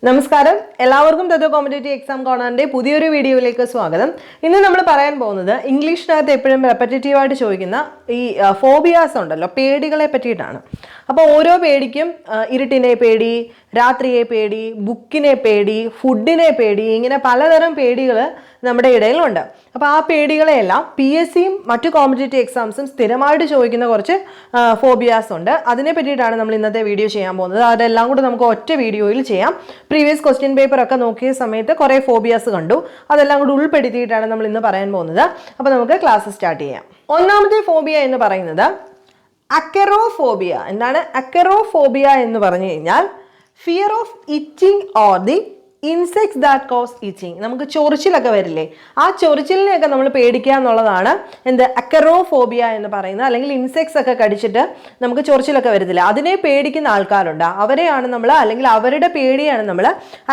നമസ്കാരം എല്ലാവർക്കും തത്വ competitive exam കോർണറിന്റെ പുതിയൊരു വീഡിയോയിലേക്ക് സ്വാഗതം. ഇന്ന് നമ്മൾ പറയാൻ പോകുന്നത് ഇംഗ്ലീഷിനകത്ത് എപ്പോഴും റെപ്പറ്റേറ്റീവ് ആയിട്ട് ചോദിക്കുന്ന ഈ ഫോബിയാസ് ഉണ്ടല്ലോ, പേടികളെ പറ്റിയിട്ടാണ്. അപ്പോൾ ഓരോ പേടിക്കും ഇരുട്ടിനെ പേടി, രാത്രിയെ പേടി, ബുക്കിനെ പേടി, ഫുഡിനെ പേടി, ഇങ്ങനെ പലതരം പേടികൾ നമ്മുടെ ഇടയിലുണ്ട്. അപ്പോൾ ആ പേടികളെയെല്ലാം PSCയും മറ്റു കോമ്പറ്റേറ്റീവ് എക്സാംസും സ്ഥിരമായിട്ട് ചോദിക്കുന്ന കുറച്ച് ഫോബിയാസ് ഉണ്ട്. അതിനെ പറ്റിയിട്ടാണ് നമ്മൾ ഇന്നത്തെ വീഡിയോ ചെയ്യാൻ പോകുന്നത്. അതെല്ലാം കൂടെ നമുക്ക് ഒറ്റ വീഡിയോയിൽ ചെയ്യാം. പ്രീവിയസ് ക്വസ്റ്റ്യൻ പേപ്പർ ഒക്കെ നോക്കിയ സമയത്ത് കുറേ ഫോബിയാസ് കണ്ടു. അതെല്ലാം കൂടി ഉൾപ്പെടുത്തിയിട്ടാണ് നമ്മൾ ഇന്ന് പറയാൻ പോകുന്നത്. അപ്പോൾ നമുക്ക് ക്ലാസ് സ്റ്റാർട്ട് ചെയ്യാം. ഒന്നാമത്തെ ഫോബിയ എന്ന് പറയുന്നത് അക്കറോഫോബിയ. എന്താണ് അക്കറോഫോബിയ എന്ന് പറഞ്ഞു കഴിഞ്ഞാൽ fear of itching or the insects that cause itching. നമുക്ക് ചൊറിച്ചിലൊക്കെ വരില്ലേ, ആ ചൊറിച്ചിലിനെയൊക്കെ നമ്മൾ പേടിക്കുക എന്നുള്ളതാണ് എന്ത് അക്കറോഫോബിയ എന്ന് പറയുന്നത്. അല്ലെങ്കിൽ ഇൻസെക്ട്സ് ഒക്കെ കടിച്ചിട്ട് നമുക്ക് ചൊറിച്ചിലൊക്കെ വരത്തില്ല, അതിനെ പേടിക്കുന്ന ആൾക്കാരുണ്ട്. അവരെയാണ് നമ്മൾ, അല്ലെങ്കിൽ അവരുടെ പേടിയാണ് നമ്മൾ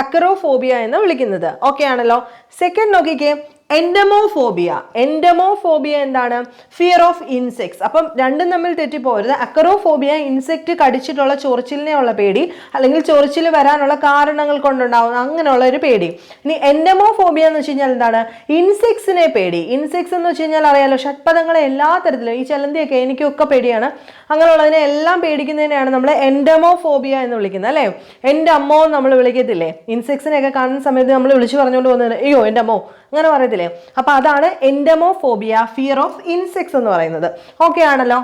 അക്കറോഫോബിയ എന്ന് വിളിക്കുന്നത്. ഓക്കെ ആണല്ലോ. സെക്കൻഡ് നോക്കിക്കേ, എൻഡമോഫോബിയ. എൻഡമോഫോബിയ എന്താണ്? Fear of insects. അപ്പം രണ്ടും തമ്മിൽ തെറ്റിപ്പോരുത്. അക്കറോഫോബിയ ഇൻസെക്ട് കടിച്ചിട്ടുള്ള ചൊറിച്ചിലിനെയുള്ള പേടി, അല്ലെങ്കിൽ ചൊറിച്ചിൽ വരാനുള്ള കാരണങ്ങൾ കൊണ്ടുണ്ടാവുന്ന അങ്ങനെയുള്ള ഒരു പേടി. ഇനി എൻഡമോഫോബിയ എന്ന് വെച്ച് കഴിഞ്ഞാൽ എന്താണ്? ഇൻസെക്ട്സിനെ പേടി. ഇൻസെക്ട്സ് എന്ന് വെച്ച് കഴിഞ്ഞാൽ അറിയാലോ, ഷഡ്പദങ്ങളെ എല്ലാ തരത്തിലും, ഈ ചെലന്തിയൊക്കെ എനിക്കൊക്കെ പേടിയാണ്, അങ്ങനെയുള്ളതിനെ എല്ലാം പേടിക്കുന്നതിനെയാണ് നമ്മൾ എൻഡമോഫോബിയ എന്ന് വിളിക്കുന്നത്, അല്ലേ? എൻ്റെ അമ്മോ നമ്മൾ വിളിക്കത്തില്ലേ? ഇൻസെക്ട്സിനെയൊക്കെ കാണുന്ന സമയത്ത് നമ്മൾ വിളിച്ചു പറഞ്ഞുകൊണ്ട് പോകുന്നത് അയ്യോ എൻ്റെ അമ്മോ അങ്ങനെ പറയത്തില്ലേ? അപ്പൊ അതാണ് എൻഡമോഫോബിയ, ഫിയർ ഓഫ് ഇൻസെക്ട്സ് എന്ന് പറയുന്നത്. ഓക്കെ ആണല്ലോ.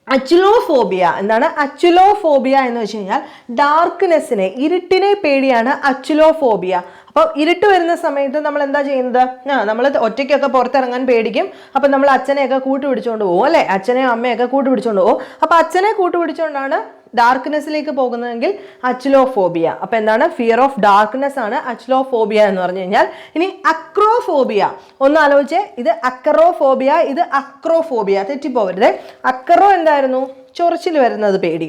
അച്ചുലോഫോബിയ. എന്താണ് അച്ചുലോഫോബിയ എന്ന് വെച്ച് കഴിഞ്ഞാൽ ഡാർക്ക്നെസ്സിനെ, ഇരുട്ടിനെ പേടിയാണ് അച്ചുലോഫോബിയ. അപ്പോൾ ഇരുട്ട് വരുന്ന സമയത്ത് നമ്മൾ എന്താ ചെയ്യുന്നത്? നമ്മൾ ഒറ്റയ്ക്കൊക്കെ പുറത്തിറങ്ങാൻ പേടിക്കും. അപ്പം നമ്മൾ അച്ഛനെയൊക്കെ കൂട്ടുപിടിച്ചുകൊണ്ട് പോകും, അല്ലേ? അച്ഛനെയും അമ്മയൊക്കെ കൂട്ടുപിടിച്ചുകൊണ്ട് പോകും. അപ്പം അച്ഛനെ കൂട്ടുപിടിച്ചുകൊണ്ടാണ് ഡാർക്ക്നെസ്സിലേക്ക് പോകുന്നതെങ്കിൽ അച്ചുലോഫോബിയ. അപ്പൊ എന്താണ്? ഫിയർ ഓഫ് ഡാർക്ക്നെസ് ആണ് അച്ചുലോഫോബിയ എന്ന് പറഞ്ഞു കഴിഞ്ഞാൽ. ഇനി അക്രോഫോബിയ. ഒന്ന് ആലോചിച്ചേ, ഇത് അക്കറോഫോബിയ, ഇത് അക്രോഫോബിയ. തെറ്റിപ്പോവരുത്. അക്കറോ എന്തായിരുന്നു? ചൊറിച്ചിൽ വരുന്നത് പേടി.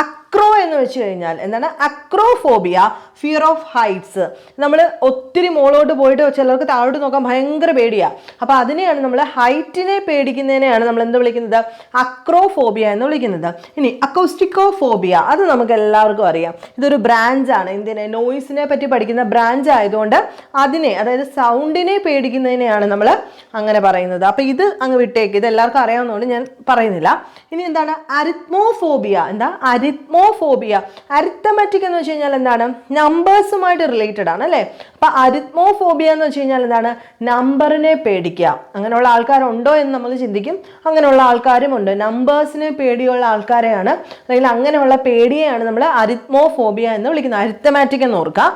അക്രോ എന്ന് വെച്ച് കഴിഞ്ഞാൽ എന്താണ്? Acrophobia, fear of heights. നമ്മൾ ഒത്തിരി മുകളോട്ട് പോയിട്ട് ചിലർക്ക് താഴോട്ട് നോക്കാൻ ഭയങ്കര പേടിയാണ്. അപ്പൊ അതിനെയാണ് നമ്മൾ, ഹൈറ്റിനെ പേടിക്കുന്നതിനെയാണ് നമ്മൾ എന്ത് വിളിക്കുന്നത്? അക്രോഫോബിയ എന്ന് വിളിക്കുന്നത്. ഇനി അക്കോസ്റ്റിക്കോഫോബിയ, അത് നമുക്ക് എല്ലാവർക്കും അറിയാം. ഇതൊരു ബ്രാഞ്ചാണ്. എന്തിനെ? നോയിസിനെ പറ്റി പഠിക്കുന്ന ബ്രാഞ്ച് ആയതുകൊണ്ട് അതിനെ, അതായത് സൗണ്ടിനെ പേടിക്കുന്നതിനെയാണ് നമ്മൾ അങ്ങനെ പറയുന്നത്. അപ്പൊ ഇത് അങ്ങ് വിട്ടേക്ക്, ഇത് എല്ലാവർക്കും അറിയാവുന്നതുകൊണ്ട് ഞാൻ പറയുന്നില്ല. ഇനി എന്താണ്? അരിത്മോഫോബിയ. എന്താ അരിത്മോഫോബിയ? അരിത്തമാറ്റിക് എന്ന് വെച്ച് കഴിഞ്ഞാൽ എന്താണ്? നമ്പേഴ്സുമായിട്ട് റിലേറ്റഡ് ആണ്, അല്ലേ? അപ്പൊ അരിത്മോഫോബിയ എന്ന് വെച്ച് കഴിഞ്ഞാൽ എന്താണ്? നമ്പറിനെ പേടിക്കുക. അങ്ങനെയുള്ള ആൾക്കാരുണ്ടോ എന്ന് നമ്മൾ ചിന്തിക്കും. അങ്ങനെയുള്ള ആൾക്കാരും ഉണ്ട്. നമ്പേഴ്സിനെ പേടിയുള്ള ആൾക്കാരെയാണ്, അല്ലെങ്കിൽ അങ്ങനെയുള്ള പേടിയെയാണ് നമ്മൾ അരിത്മോഫോബിയ എന്ന് വിളിക്കുന്നത്. അരിത്തമാറ്റിക് എന്ന് ഓർക്കുക.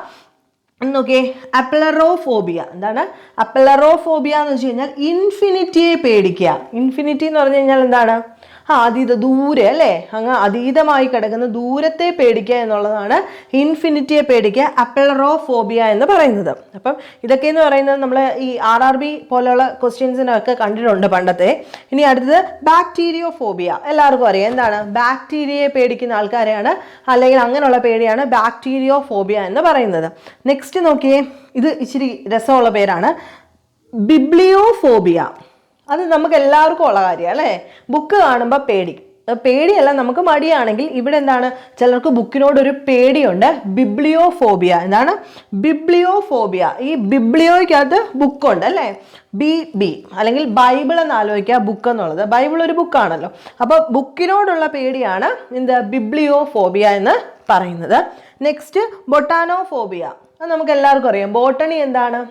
നോക്കിയേ, അപ്പലറോഫോബിയ. എന്താണ് അപ്പലറോഫോബിയ എന്ന് വെച്ച് കഴിഞ്ഞാൽ ഇൻഫിനിറ്റിയെ പേടിക്കുക. ഇൻഫിനിറ്റി എന്ന് പറഞ്ഞു കഴിഞ്ഞാൽ എന്താണ്? അതീത, ദൂരെ, അല്ലേ? അങ്ങ് അതീതമായി കിടക്കുന്ന ദൂരത്തെ പേടിക്കുക എന്നുള്ളതാണ് ഇൻഫിനിറ്റിയെ പേടിക്കുക, അപ്പലറോഫോബിയ എന്ന് പറയുന്നത്. അപ്പം ഇതൊക്കെ എന്ന് പറയുന്നത് നമ്മൾ ഈ RRB പോലെയുള്ള ക്വസ്റ്റ്യൻസിനൊക്കെ കണ്ടിട്ടുണ്ട് പണ്ടത്തെ. ഇനി അടുത്തത് ബാക്ടീരിയോഫോബിയ. എല്ലാവർക്കും അറിയാം. എന്താണ്? ബാക്ടീരിയയെ പേടിക്കുന്ന ആൾക്കാരെയാണ്, അല്ലെങ്കിൽ അങ്ങനെയുള്ള പേടിയാണ് ബാക്ടീരിയോഫോബിയ എന്ന് പറയുന്നത്. നെക്സ്റ്റ് നോക്കിയേ, ഇത് ഇച്ചിരി രസമുള്ള പേരാണ്, ബിബ്ലിയോഫോബിയ. അത് നമുക്ക് എല്ലാവർക്കും ഉള്ള കാര്യമാണ്, അല്ലേ? ബുക്ക് കാണുമ്പോൾ പേടിയല്ല, നമുക്ക് മടിയാണെങ്കിൽ ഇവിടെ എന്താണ്? ചിലർക്ക് ബുക്കിനോടൊരു പേടിയുണ്ട്. ബിബ്ലിയോഫോബിയ. എന്താണ് ബിബ്ലിയോഫോബിയ? ഈ ബിബ്ലിയോയ്ക്കകത്ത് ബുക്കുണ്ട്, അല്ലേ? ബി അല്ലെങ്കിൽ ബൈബിൾ എന്ന് ആലോചിക്കുക, ബുക്ക് എന്നുള്ളത്. ബൈബിൾ ഒരു ബുക്കാണല്ലോ. അപ്പോൾ ബുക്കിനോടുള്ള പേടിയാണ് എന്ത്? ബിബ്ലിയോഫോബിയ എന്ന് പറയുന്നത്. നെക്സ്റ്റ് ബൊട്ടാനോഫോബിയ. അത് നമുക്ക് എല്ലാവർക്കും അറിയാം. ബോട്ടണി എന്താണ്?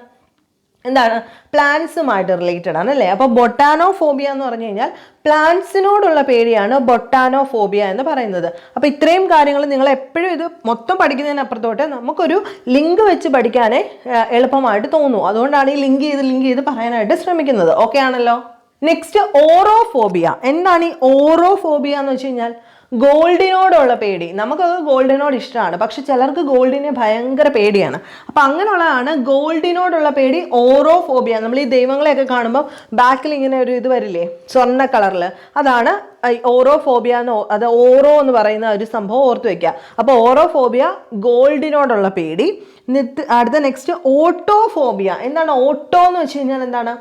പ്ലാന്റ്സുമായിട്ട് റിലേറ്റഡ് ആണ്, അല്ലേ? അപ്പോൾ ബൊട്ടാനോഫോബിയ എന്ന് പറഞ്ഞു കഴിഞ്ഞാൽ പ്ലാന്റ്സിനോടുള്ള പേടിയാണ് ബൊട്ടാനോഫോബിയ എന്ന് പറയുന്നത്. അപ്പോൾ ഇത്രയും കാര്യങ്ങൾ നിങ്ങൾ എപ്പോഴും ഇത് മൊത്തം പഠിക്കുന്നതിനപ്പുറത്തോട്ട് നമുക്കൊരു ലിങ്ക് വെച്ച് പഠിക്കാനേ എളുപ്പമായിട്ട് തോന്നുന്നു. അതുകൊണ്ടാണ് ഈ ലിങ്ക് ചെയ്ത് പറയാനായിട്ട് ശ്രമിക്കുന്നത്. ഓക്കെ ആണല്ലോ. നെക്സ്റ്റ് ഓറോഫോബിയ. എന്താണ് ഈ ഓറോഫോബിയ എന്ന് വെച്ച് കഴിഞ്ഞാൽ? ഗോൾഡിനോടുള്ള പേടി. നമുക്കൊക്കെ ഗോൾഡിനോട് ഇഷ്ടമാണ്, പക്ഷെ ചിലർക്ക് ഗോൾഡിനെ ഭയങ്കര പേടിയാണ്. അപ്പം അങ്ങനെയുള്ളതാണ് ഗോൾഡിനോടുള്ള പേടി, ഓറോഫോബിയ. നമ്മൾ ഈ ദൈവങ്ങളെയൊക്കെ കാണുമ്പോൾ ബാക്കിൽ ഇങ്ങനെ ഒരു ഇത് വരില്ലേ, സ്വർണ്ണ കളറിൽ, അതാണ് ഓറോഫോബിയ എന്ന്. അത് ഓറോ എന്ന് പറയുന്ന ഒരു സംഭവം ഓർത്ത് വെക്കുക. അപ്പോൾ ഓറോഫോബിയ ഗോൾഡിനോടുള്ള പേടി. അടുത്ത നെക്സ്റ്റ് ഓട്ടോഫോബിയ. എന്താണ് ഓട്ടോ എന്ന് വെച്ച് കഴിഞ്ഞാൽ? എന്താണ്?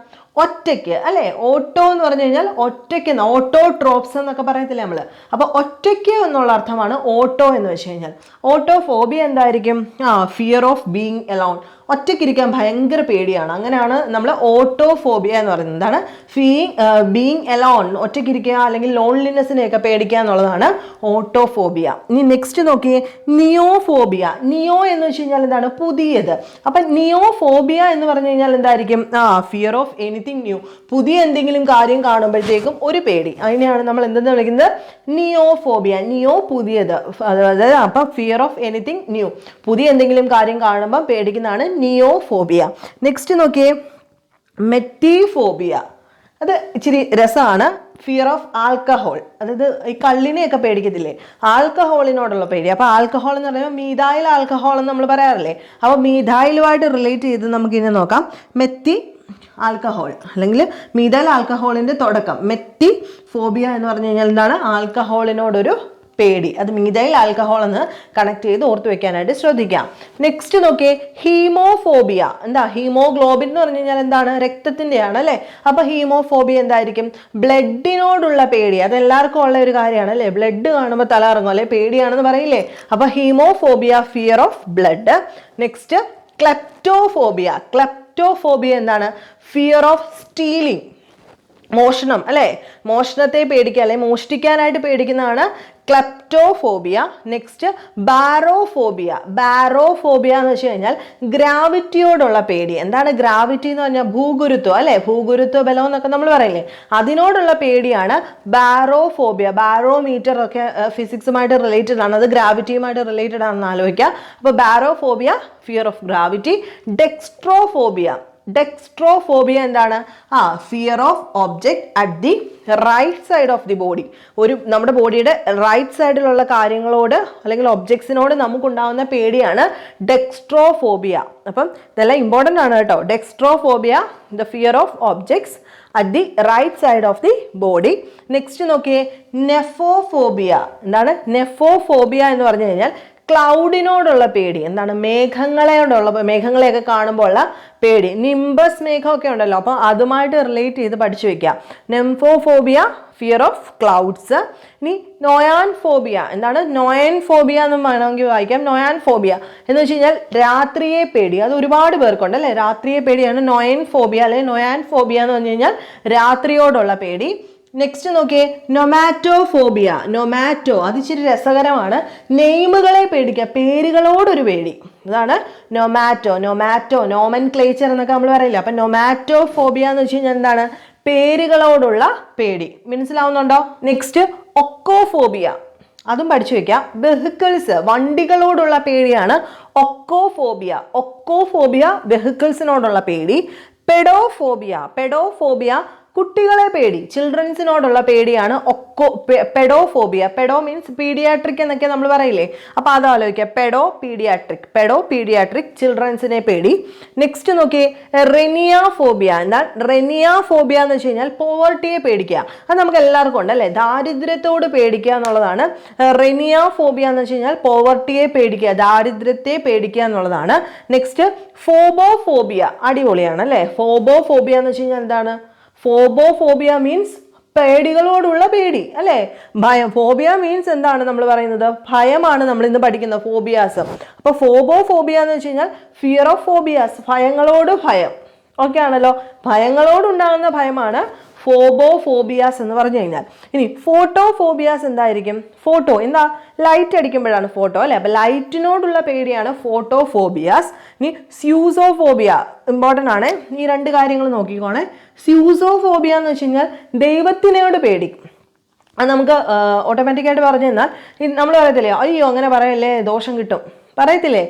ഒറ്റയ്ക്ക് അല്ലേ. ഓട്ടോ എന്ന് പറഞ്ഞു കഴിഞ്ഞാൽ ഒറ്റയ്ക്ക്, ഓട്ടോട്രോപ്സ് എന്നൊക്കെ പറയത്തില്ലേ നമ്മൾ. അപ്പോൾ ഒറ്റയ്ക്ക് എന്നുള്ള അർത്ഥമാണ് ഓട്ടോ എന്ന് വെച്ച് കഴിഞ്ഞാൽ. ഓട്ടോഫോബിയ എന്തായിരിക്കും? ഫിയർ ഓഫ് ബീങ് എലോൺ, ഒറ്റയ്ക്കിരിക്കാൻ ഭയങ്കര പേടിയാണ്. അങ്ങനെയാണ് നമ്മൾ ഓട്ടോഫോബിയ എന്ന് പറയുന്നത്. എന്താണ്? ബീങ് എലോൺ, ഒറ്റയ്ക്കിരിക്കുക അല്ലെങ്കിൽ ലോൺലിനെസ്സിനെയൊക്കെ പേടിക്കുക എന്നുള്ളതാണ് ഓട്ടോഫോബിയ. ഇനി നെക്സ്റ്റ് നോക്കിയേ, നിയോഫോബിയ. നിയോ എന്ന് വെച്ച് കഴിഞ്ഞാൽ എന്താണ്? പുതിയത്. അപ്പം നിയോഫോബിയ എന്ന് പറഞ്ഞു കഴിഞ്ഞാൽ എന്തായിരിക്കും? ഫിയർ ഓഫ് എനിത്തിങ് ന്യൂ, പുതിയ എന്തെങ്കിലും കാര്യം കാണുമ്പോഴത്തേക്കും ഒരു പേടി. അതിനെയാണ് നമ്മൾ എന്തെന്ന് വിളിക്കുന്നത്? നിയോഫോബിയ. നിയോ പുതിയത്, അതായത് അപ്പം ഫിയർ ഓഫ് എനിത്തിങ് ന്യൂ, പുതിയ എന്തെങ്കിലും കാര്യം കാണുമ്പോൾ പേടിക്കുന്നതാണ് നിയോഫോബിയ. നെക്സ്റ്റ് നോക്കിയേ, മെറ്റിഫോബിയ. അത് ഇച്ചിരി രസമാണ്. ഫിയർ ഓഫ് ആൽക്കഹോൾ, അതായത് ഈ കള്ളിനെയൊക്കെ പേടിക്കത്തില്ലേ, ആൽക്കഹോളിനോടുള്ള പേടി. അപ്പോൾ ആൽക്കഹോൾ എന്ന് പറയുമ്പോൾ മീഥൈൽ ആൽക്കഹോൾ എന്ന് നമ്മൾ പറയാറില്ലേ. അപ്പോൾ മീഥൈലുമായിട്ട് റിലേറ്റ് ചെയ്ത് നമുക്കിനി നോക്കാം. മെത്തി ആൽക്കഹോൾ അല്ലെങ്കിൽ മീഥൈൽ ആൽക്കഹോളിൻ്റെ തുടക്കം. മെറ്റി ഫോബിയ എന്ന് പറഞ്ഞു കഴിഞ്ഞാൽ എന്താണ്? ആൽക്കഹോളിനോടൊരു പേടി. അത് മീഥൈൽ ആൽക്കഹോൾ എന്ന് കണക്ട് ചെയ്ത് ഓർത്ത് വെക്കാനായിട്ട് ശ്രദ്ധിക്കാം. നെക്സ്റ്റ് നോക്കിയേ, ഹീമോഫോബിയ. എന്താ? ഹീമോഗ്ലോബിൻ എന്ന് പറഞ്ഞു കഴിഞ്ഞാൽ എന്താണ്? രക്തത്തിൻ്റെയാണ് അല്ലേ. അപ്പോൾ ഹീമോഫോബിയ എന്തായിരിക്കും? ബ്ലഡിനോടുള്ള പേടി. അത് എല്ലാവർക്കും ഉള്ള ഒരു കാര്യമാണ് അല്ലേ. ബ്ലഡ് കാണുമ്പോൾ തല ഇറങ്ങും അല്ലെ, പേടിയാണെന്ന് പറയില്ലേ. അപ്പോൾ hemophobia, fear of blood. Next kleptophobia. Kleptophobia എന്താണ്? ഫിയർ ഓഫ് സ്റ്റീലിംഗ്, മോഷണം അല്ലേ. മോഷണത്തെ പേടിക്കുക അല്ലെ, മോഷ്ടിക്കാനായിട്ട് പേടിക്കുന്നതാണ് ക്ലെപ്റ്റോഫോബിയ. നെക്സ്റ്റ് ബാരോഫോബിയ. ബാരോഫോബിയ എന്ന് വെച്ച് കഴിഞ്ഞാൽ ഗ്രാവിറ്റിയോടുള്ള പേടി. എന്താണ് ഗ്രാവിറ്റി എന്ന് പറഞ്ഞാൽ? ഭൂഗുരുത്വം അല്ലെ, ഭൂഗുരുത്വ ബലം എന്നൊക്കെ നമ്മൾ പറയില്ലേ, അതിനോടുള്ള പേടിയാണ് ബാരോഫോബിയ. ബാരോമീറ്റർ ഒക്കെ ഫിസിക്സുമായിട്ട് റിലേറ്റഡ് ആണ്, അത് ഗ്രാവിറ്റിയുമായിട്ട് റിലേറ്റഡ് ആണെന്ന് ആലോചിക്കുക. അപ്പോൾ barophobia, fear of gravity. Dextrophobia. Dextrophobia എന്താണ്? Fear of object at the right side of the body. ഒരു നമ്മുടെ ബോഡിയുടെ റൈറ്റ് സൈഡിലുള്ള കാര്യങ്ങളോട് അല്ലെങ്കിൽ ഒബ്ജക്ട്സിനോട് നമുക്കുണ്ടാകുന്ന പേടിയാണ് ഡെക്സ്ട്രോഫോബിയ. അപ്പം ഇതെല്ലാം ഇമ്പോർട്ടൻ്റ് ആണ് കേട്ടോ. Dextrophobia, the fear of objects at the right side of the body. Next നോക്കിയേ, നെഫോഫോബിയ. എന്താണ് നെഫോഫോബിയ എന്ന് പറഞ്ഞു കഴിഞ്ഞാൽ? ക്ലൗഡിനോടുള്ള പേടി. എന്താണ്? മേഘങ്ങളെയൊക്കെ കാണുമ്പോൾ ഉള്ള പേടി. നിംബസ് മേഘമൊക്കെ ഉണ്ടല്ലോ, അപ്പോൾ അതുമായിട്ട് റിലേറ്റ് ചെയ്ത് പഠിച്ചു വെക്കുക. നെംഫോഫോബിയ, ഫിയർ ഓഫ് ക്ലൗഡ്സ്. ഇനി നോയാൻ ഫോബിയ. എന്താണ്? നോയൻ ഫോബിയ എന്ന് വേണമെങ്കിൽ വായിക്കാം. നോയാൻ ഫോബിയ എന്ന് വെച്ച് കഴിഞ്ഞാൽ രാത്രിയെ പേടി. അത് ഒരുപാട് പേർക്കുണ്ട് അല്ലേ, രാത്രിയെ പേടിയാണ് നോയൻ ഫോബിയ അല്ലെങ്കിൽ നോയാൻ ഫോബിയ എന്ന് പറഞ്ഞു കഴിഞ്ഞാൽ രാത്രിയോടുള്ള പേടി. നെക്സ്റ്റ് നോക്കിയേ, നൊമാറ്റോഫോബിയ. നൊമാറ്റോ, അത് ഇച്ചിരി രസകരമാണ്. നെയിമുകളെ പേടിക്കുക, പേരുകളോടൊരു പേടി. അതാണ് നൊമാറ്റോ. നൊമാറ്റോ, നോമൻക്ലേച്ചർ എന്നൊക്കെ നമ്മൾ പറയില്ല. അപ്പം നൊമാറ്റോഫോബിയ എന്ന് വെച്ച് കഴിഞ്ഞാൽ എന്താണ്? പേരുകളോടുള്ള പേടി. മനസ്സിലാവുന്നുണ്ടോ? നെക്സ്റ്റ് ഒക്കോഫോബിയ, അതും പഠിച്ചു വെക്കാം. വെഹിക്കിൾസ്, വണ്ടികളോടുള്ള പേടിയാണ് ഒക്കോഫോബിയ. ഒക്കോഫോബിയ, വെഹിക്കിൾസിനോടുള്ള പേടി. പെഡോഫോബിയ. പെഡോഫോബിയ, കുട്ടികളെ പേടി, ചിൽഡ്രൻസിനോടുള്ള പേടിയാണ് പെഡോഫോബിയ. പെഡോ മീൻസ് പീഡിയാട്രിക് എന്നൊക്കെ നമ്മൾ പറയില്ലേ, അപ്പോൾ അത് ആലോചിക്കുക. പെഡോ പീഡിയാട്രിക്, ചിൽഡ്രൻസിനെ പേടി. നെക്സ്റ്റ് നോക്കിയേ, റെനിയാഫോബിയ. എന്നാൽ റെനിയാഫോബിയ എന്ന് വെച്ച് കഴിഞ്ഞാൽ പോവർട്ടിയെ പേടിക്കുക. അത് നമുക്ക് എല്ലാവർക്കും ഉണ്ട് അല്ലേ, ദാരിദ്ര്യത്തോട് പേടിക്കുക എന്നുള്ളതാണ് റെനിയാഫോബിയ എന്ന് വെച്ച് കഴിഞ്ഞാൽ. പോവർട്ടിയെ പേടിക്കുക, ദാരിദ്ര്യത്തെ പേടിക്കുക എന്നുള്ളതാണ്. നെക്സ്റ്റ് ഫോബോഫോബിയ, അടിപൊളിയാണ് അല്ലേ. ഫോബോഫോബിയ എന്ന് വെച്ച് കഴിഞ്ഞാൽ എന്താണ്? ഫോബോഫോബിയ മീൻസ് പേടികളോടുള്ള പേടി അല്ലേ, ഭയം. ഫോബിയ മീൻസ് എന്താണ് നമ്മൾ പറയുന്നത്? ഭയമാണ് നമ്മൾ ഇന്ന് പഠിക്കുന്ന ഫോബിയാസ്. അപ്പോൾ ഫോബോഫോബിയ എന്ന് വെച്ച് കഴിഞ്ഞാൽ ഫിയർ ഓഫ് ഫോബിയാസ്, ഭയങ്ങളോട് ഭയം. ഓക്കെ ആണല്ലോ, ഭയങ്ങളോടുണ്ടാകുന്ന ഭയമാണ് ഫോബോഫോബിയാസ് എന്ന് പറഞ്ഞു കഴിഞ്ഞാൽ. ഇനി ഫോട്ടോഫോബിയാസ് എന്തായിരിക്കും? ഫോട്ടോ എന്താ? ലൈറ്റ് അടിക്കുമ്പോഴാണ് ഫോട്ടോ അല്ലേ, അപ്പം ലൈറ്റിനോടുള്ള പേടിയാണ് ഫോട്ടോഫോബിയാസ്. ഇനി സ്യൂസോഫോബിയ ഇമ്പോർട്ടൻ്റ് ആണ്, ഈ രണ്ട് കാര്യങ്ങൾ നോക്കിക്കോണേ. സ്യൂസോഫോബിയ എന്ന് വെച്ച് കഴിഞ്ഞാൽ ദൈവത്തിനോട് പേടി. അത് നമുക്ക് ഓട്ടോമാറ്റിക്കായിട്ട് പറഞ്ഞു തന്നാൽ നമ്മൾ പറയത്തില്ലേ, അയ്യോ അങ്ങനെ പറയല്ലേ ദോഷം കിട്ടും, പറയത്തില്ലേ?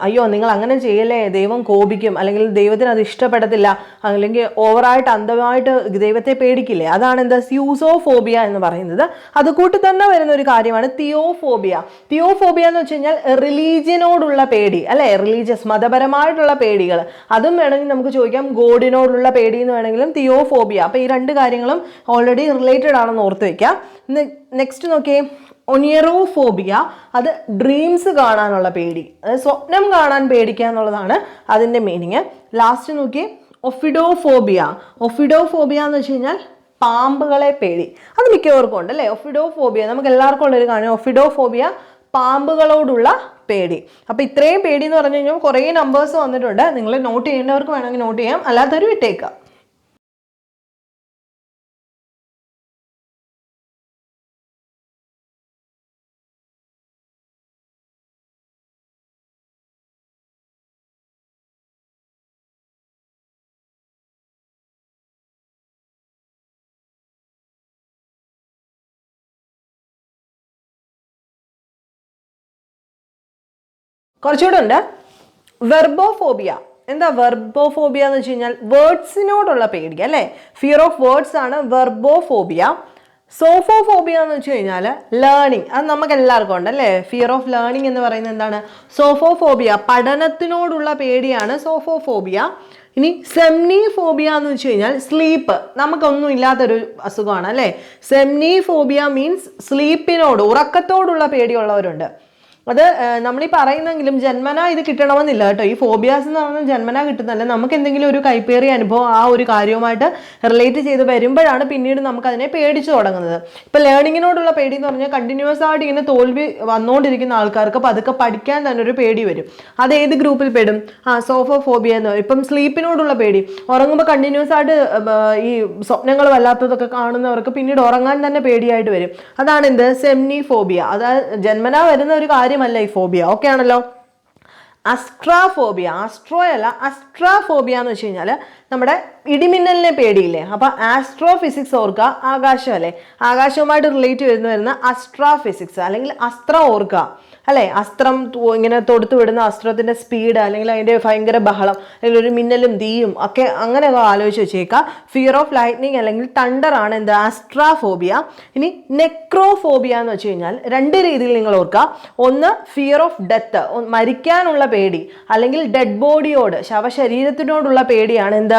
അയ്യോ നിങ്ങൾ അങ്ങനെ ചെയ്യല്ലേ, ദൈവം കോപിക്കും, അല്ലെങ്കിൽ ദൈവത്തിന് അത് ഇഷ്ടപ്പെടത്തില്ല, അല്ലെങ്കിൽ ഓവറായിട്ട് അന്ധമായിട്ട് ദൈവത്തെ പേടിക്കില്ലേ, അതാണ് എന്താ സ്യൂസോഫോബിയ എന്ന് പറയുന്നത്. അതുകൂട്ട് തന്നെ വരുന്ന ഒരു കാര്യമാണ് തിയോഫോബിയ. തിയോഫോബിയ എന്ന് വെച്ച് കഴിഞ്ഞാൽ റിലീജിയനോടുള്ള പേടി അല്ലെ, റിലീജിയസ് മതപരമായിട്ടുള്ള പേടികൾ. അതും വേണമെങ്കിൽ നമുക്ക് ചോദിക്കാം, ഗോഡിനോടുള്ള പേടി എന്ന് വേണമെങ്കിലും തിയോഫോബിയ. അപ്പോൾ ഈ രണ്ട് കാര്യങ്ങളും ഓൾറെഡി റിലേറ്റഡ് ആണെന്ന് ഓർത്ത് വയ്ക്കാം. നെക്സ്റ്റ് നോക്കിയേ, ഒനിയറോഫോബിയ, അത് ഡ്രീംസ് കാണാനുള്ള പേടി, അതായത് സ്വപ്നം കാണാൻ പേടിക്കുക എന്നുള്ളതാണ് അതിൻ്റെ മീനിങ്. ലാസ്റ്റ് നോക്കി ഒഫിഡോഫോബിയ. ഒഫിഡോഫോബിയ എന്ന് വെച്ച് കഴിഞ്ഞാൽ പാമ്പുകളെ പേടി. അത് മിക്കവർക്കും ഉണ്ട് അല്ലേ? ഒഫിഡോഫോബിയ നമുക്ക് എല്ലാവർക്കും ഉള്ളൊരു കാര്യം. ഒഫിഡോഫോബിയ പാമ്പുകളോടുള്ള പേടി. അപ്പോൾ ഇത്രയും പേടി എന്ന് പറഞ്ഞു കഴിഞ്ഞാൽ കുറേ നമ്പേഴ്സ് വന്നിട്ടുണ്ട്. നിങ്ങൾ നോട്ട് ചെയ്യേണ്ടവർക്ക് വേണമെങ്കിൽ നോട്ട് ചെയ്യാം, അല്ലാത്തൊരു വിട്ടേക്കാം. കുറച്ചുകൂടെ ഉണ്ട്. വെർബോഫോബിയ. എന്താ വെർബോഫോബിയ എന്ന് വെച്ച് കഴിഞ്ഞാൽ വേർഡ്സിനോടുള്ള പേടി അല്ലേ? ഫിയർ ഓഫ് വേർഡ്സ് ആണ് വെർബോഫോബിയ. സോഫോഫോബിയ എന്ന് വെച്ച് കഴിഞ്ഞാൽ ലേണിംഗ്. അത് നമുക്ക് എല്ലാവർക്കും ഉണ്ട് അല്ലേ? ഫിയർ ഓഫ് ലേണിംഗ് എന്ന് പറയുന്നത് എന്താണ്? സോഫോഫോബിയ. പഠനത്തിനോടുള്ള പേടിയാണ് സോഫോഫോബിയ. ഇനി സെംനിഫോബിയ എന്ന് വെച്ച് കഴിഞ്ഞാൽ സ്ലീപ്പ്. നമുക്കൊന്നും ഇല്ലാത്തൊരു അസുഖമാണ് അല്ലേ? സെംനിഫോബിയ മീൻസ് സ്ലീപ്പിനോട്, ഉറക്കത്തോടുള്ള പേടിയുള്ളവരുണ്ട്. അത് നമ്മൾ ഈ പറയുന്നെങ്കിലും ജന്മന ഇത് കിട്ടണമെന്നില്ല കേട്ടോ. ഈ ഫോബിയാസ് എന്ന് പറഞ്ഞാൽ ജന്മന കിട്ടുന്നതല്ല. നമുക്ക് എന്തെങ്കിലും ഒരു കൈപ്പേറിയ അനുഭവം ആ ഒരു കാര്യവുമായിട്ട് റിലേറ്റ് ചെയ്ത് വരുമ്പോഴാണ് പിന്നീട് നമുക്ക് അതിനെ പേടിച്ചു തുടങ്ങുന്നത്. ഇപ്പം ലേണിങ്ങിനോടുള്ള പേടി എന്ന് പറഞ്ഞാൽ കണ്ടിന്യൂസ് ആയിട്ട് ഇങ്ങനെ തോൽവി വന്നുകൊണ്ടിരിക്കുന്ന ആൾക്കാർക്ക് പതുക്കെ പഠിക്കാൻ തന്നെ ഒരു പേടി വരും. അത് ഏത് ഗ്രൂപ്പിൽ പെടും? സോഫോഫോബിയ എന്ന് പറയും. ഇപ്പം സ്ലീപ്പിനോടുള്ള പേടി, ഉറങ്ങുമ്പോൾ കണ്ടിന്യൂസ് ആയിട്ട് ഈ സ്വപ്നങ്ങൾ വല്ലാത്തതൊക്കെ കാണുന്നവർക്ക് പിന്നീട് ഉറങ്ങാൻ തന്നെ പേടിയായിട്ട് വരും. അതാണ് എന്ത്? സെംനിഫോബിയ. അതായത് ജന്മന വരുന്ന ഒരു കാര്യമല്ല ഈ ഫോബിയ. ഓക്കെ ആണല്ലോ? അസ്ട്രാഫോബിയ. ആസ്ട്രോയല്ല, അസ്ട്രാഫോബിയ എന്ന് വെച്ച് കഴിഞ്ഞാൽ നമ്മുടെ ഇടിമിന്നലിനെ പേടിയില്ലേ? അപ്പൊ ആസ്ട്രോഫിസിക്സ് ഓർക്കുക, ആകാശം അല്ലേ? ആകാശവുമായിട്ട് റിലേറ്റ് വരുന്ന അസ്ട്രാഫിസിക്സ് അല്ലെങ്കിൽ അസ്ത്ര ഓർക്കുക അല്ലേ? അസ്ത്രം ഇങ്ങനെ തൊടുത്തു വിടുന്ന അസ്ത്രത്തിന്റെ സ്പീഡ് അല്ലെങ്കിൽ അതിന്റെ ഭയങ്കര ബഹളം അല്ലെങ്കിൽ ഒരു മിന്നലും തീയും ഒക്കെ അങ്ങനെയൊക്കെ ആലോചിച്ച് വെച്ചേക്കുക. ഫിയർ ഓഫ് ലൈറ്റ്നിങ് അല്ലെങ്കിൽ തണ്ടർ ആണ് എന്ത്? ആസ്ട്രാഫോബിയ. ഇനി നെക്രോഫോബിയ എന്ന് വെച്ച് കഴിഞ്ഞാൽ രണ്ട് രീതിയിൽ നിങ്ങൾ ഓർക്കുക. ഒന്ന് ഫിയർ ഓഫ് ഡെത്ത്, മരിക്കാനുള്ള പേടി, അല്ലെങ്കിൽ ഡെഡ് ബോഡിയോട്, ശവശരീരത്തിനോടുള്ള പേടിയാണ് എന്ത്?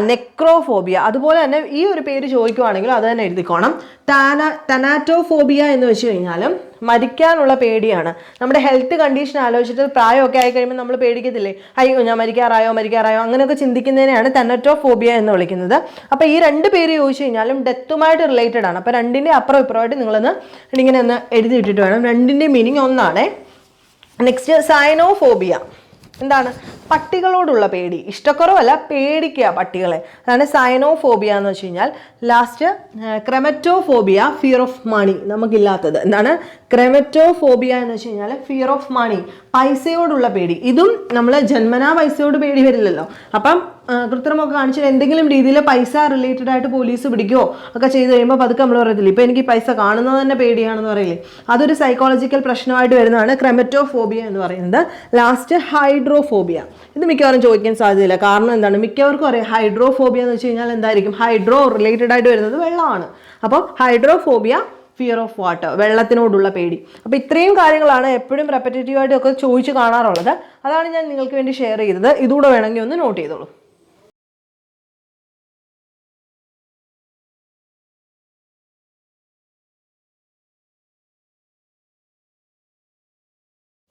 നെക്രോഫോബിയ. അതുപോലെ തന്നെ ഈ ഒരു പേര് ചോദിക്കുവാണെങ്കിൽ അത് തന്നെ എഴുതിക്കോണം. തനാറ്റോഫോബിയ എന്ന് വെച്ച് കഴിഞ്ഞാലും മരിക്കാനുള്ള പേടിയാണ്. നമ്മുടെ ഹെൽത്ത് കണ്ടീഷൻ ആലോചിച്ചിട്ട് പ്രായമൊക്കെ ആയി കഴിയുമ്പോൾ നമ്മൾ പേടിക്കത്തില്ലേ? അയ്യോ ഞാൻ മരിക്കാറായോ അങ്ങനെയൊക്കെ ചിന്തിക്കുന്നതിനെയാണ് തനാറ്റോഫോബിയ എന്ന് വിളിക്കുന്നത്. അപ്പോൾ ഈ രണ്ട് പേര് ചോദിച്ചു കഴിഞ്ഞാലും ഡെത്തുമായിട്ട് റിലേറ്റഡ് ആണ്. അപ്പോൾ രണ്ടിൻ്റെ അപ്പുറം ഇപ്പുറമായിട്ട് നിങ്ങളൊന്ന് ഇങ്ങനെ ഒന്ന് എഴുതിയിട്ടിട്ട് വേണം. രണ്ടിൻ്റെ മീനിങ് ഒന്നാണ്. Next cynophobia. എന്താണ്? പട്ടികളോടുള്ള പേടി. ഇഷ്ടക്കുറവല്ല, പേടിക്കുക പട്ടികളെ. അതാണ് സൈനോഫോബിയ എന്ന് വെച്ച് കഴിഞ്ഞാൽ. Last chrematophobia, fear of money. നമുക്കില്ലാത്തത് എന്താണ്? ക്രെമറ്റോഫോബിയ എന്ന് വെച്ച് കഴിഞ്ഞാൽ ഫിയർ ഓഫ് മണി, പൈസയോടുള്ള പേടി. ഇതും നമ്മൾ ജന്മനാ പൈസയോട് പേടി വരില്ലല്ലോ. അപ്പം കൃത്രിമൊക്കെ കാണിച്ചിട്ട് എന്തെങ്കിലും രീതിയിൽ പൈസ റിലേറ്റഡ് ആയിട്ട് പോലീസ് പിടിക്കുകയോ ഒക്കെ ചെയ്ത് കഴിയുമ്പോൾ പതുക്കെ നമ്മൾ പറയത്തില്ല, ഇപ്പം എനിക്ക് പൈസ കാണുന്നത് തന്നെ പേടിയാണെന്ന് പറയില്ലേ? അതൊരു സൈക്കോളജിക്കൽ പ്രശ്നമായിട്ട് വരുന്നതാണ് ക്രെമറ്റോഫോബിയ എന്ന് പറയുന്നത്. Last hydrophobia. ഇത് മിക്കവാറും ചോദിക്കാൻ സാധ്യതയില്ല. കാരണം എന്താണ്? മിക്കവർക്കും അറിയാം ഹൈഡ്രോഫോബിയ എന്ന് വെച്ച് കഴിഞ്ഞാൽ എന്തായിരിക്കും? ഹൈഡ്രോ റിലേറ്റഡ് ആയിട്ട് വരുന്നത് വെള്ളമാണ്. അപ്പോൾ ഹൈഡ്രോഫോബിയ ഫിയർ ഓഫ് വാട്ടർ, വെള്ളത്തിനോടുള്ള പേടി. അപ്പോൾ ഇത്രയും കാര്യങ്ങളാണ് എപ്പോഴും റെപ്പറ്റേറ്റീവായിട്ട് ഒക്കെ ചോദിച്ച് കാണാറുള്ളത്. അതാണ് ഞാൻ നിങ്ങൾക്ക് വേണ്ടി ഷെയർ ചെയ്തത്. ഇതുകൂടെ വേണമെങ്കിൽ ഒന്ന് നോട്ട് ചെയ്തോളൂ.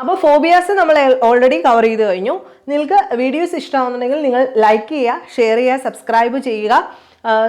അപ്പോൾ ഫോബിയാസ് നമ്മൾ ഓൾറെഡി കവർ ചെയ്ത് കഴിഞ്ഞു. നിങ്ങൾക്ക് വീഡിയോസ് ഇഷ്ടമാകുന്നുണ്ടെങ്കിൽ നിങ്ങൾ ലൈക്ക് ചെയ്യുക, ഷെയർ ചെയ്യുക, സബ്സ്ക്രൈബ് ചെയ്യുക.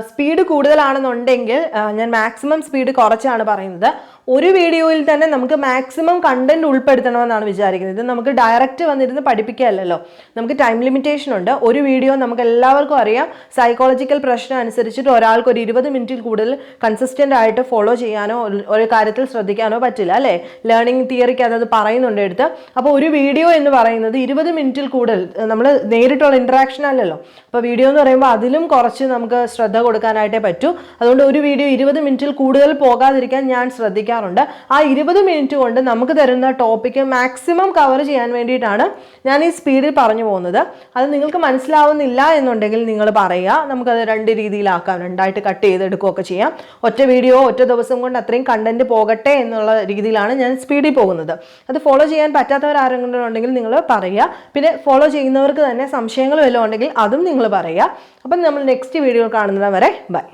സ്പീഡ് കൂടുതലാണെന്നുണ്ടെങ്കിൽ ഞാൻ മാക്സിമം സ്പീഡ് കുറച്ചാണ് പറയുന്നത്. ഒരു വീഡിയോയിൽ തന്നെ നമുക്ക് മാക്സിമം കണ്ടന്റ് ഉൾപ്പെടുത്തണമെന്നാണ് വിചാരിക്കുന്നത്. ഇത് നമുക്ക് ഡയറക്റ്റ് വന്നിരുന്ന് പഠിപ്പിക്കുകയല്ലോ, നമുക്ക് ടൈം ലിമിറ്റേഷൻ ഉണ്ട്. ഒരു വീഡിയോ നമുക്ക് എല്ലാവർക്കും അറിയാം സൈക്കോളജിക്കൽ പ്രശ്നം അനുസരിച്ചിട്ട് ഒരാൾക്ക് ഒരു 20 മിനിറ്റിൽ കൂടുതൽ കൺസിസ്റ്റൻ്റ് ആയിട്ട് ഫോളോ ചെയ്യാനോ ഒരു കാര്യത്തിൽ ശ്രദ്ധിക്കാനോ പറ്റില്ല അല്ലേ? ലേണിംഗ് തിയറിക്ക് അത് പറയുന്നുണ്ട് എടുത്ത്. അപ്പോൾ ഒരു വീഡിയോ എന്ന് പറയുന്നത് 20 മിനിറ്റിൽ കൂടുതൽ നമ്മൾ നേരിട്ടുള്ള ഇൻട്രാക്ഷൻ അല്ലല്ലോ. അപ്പോൾ വീഡിയോ എന്ന് പറയുമ്പോൾ അതിലും കുറച്ച് നമുക്ക് ശ്രദ്ധ കൊടുക്കാനായിട്ടേ പറ്റൂ. അതുകൊണ്ട് ഒരു വീഡിയോ 20 മിനിറ്റിൽ കൂടുതൽ പോകാതിരിക്കാൻ ഞാൻ ശ്രദ്ധിക്കാറുണ്ട്. ആ 20 മിനിറ്റ് കൊണ്ട് നമുക്ക് തരുന്ന ടോപ്പിക്ക് മാക്സിമം കവർ ചെയ്യാൻ വേണ്ടിയിട്ടാണ് ഞാൻ ഈ സ്പീഡിൽ പറഞ്ഞു പോകുന്നത്. അത് നിങ്ങൾക്ക് മനസ്സിലാവുന്നില്ല എന്നുണ്ടെങ്കിൽ നിങ്ങൾ പറയുക, നമുക്കത് രണ്ട് രീതിയിലാക്കാം, രണ്ടായിട്ട് കട്ട് ചെയ്തെടുക്കുകയൊക്കെ ചെയ്യാം. ഒറ്റ വീഡിയോ ഒറ്റ ദിവസം കൊണ്ട് അത്രയും കണ്ടന്റ് പോകട്ടെ എന്നുള്ള രീതിയിലാണ് ഞാൻ സ്പീഡിൽ പോകുന്നത്. അത് ഫോളോ ചെയ്യാൻ പറ്റാത്തവരാരെങ്കിലും ഉണ്ടെങ്കിൽ നിങ്ങൾ പറയുക. പിന്നെ ഫോളോ ചെയ്യുന്നവർക്ക് തന്നെ സംശയങ്ങൾ വല്ലതും ഉണ്ടെങ്കിൽ അതും നിങ്ങൾ പറയുക. അപ്പം നമ്മൾ നെക്സ്റ്റ് വീഡിയോ കാണുന്നത് വരെ ബൈ.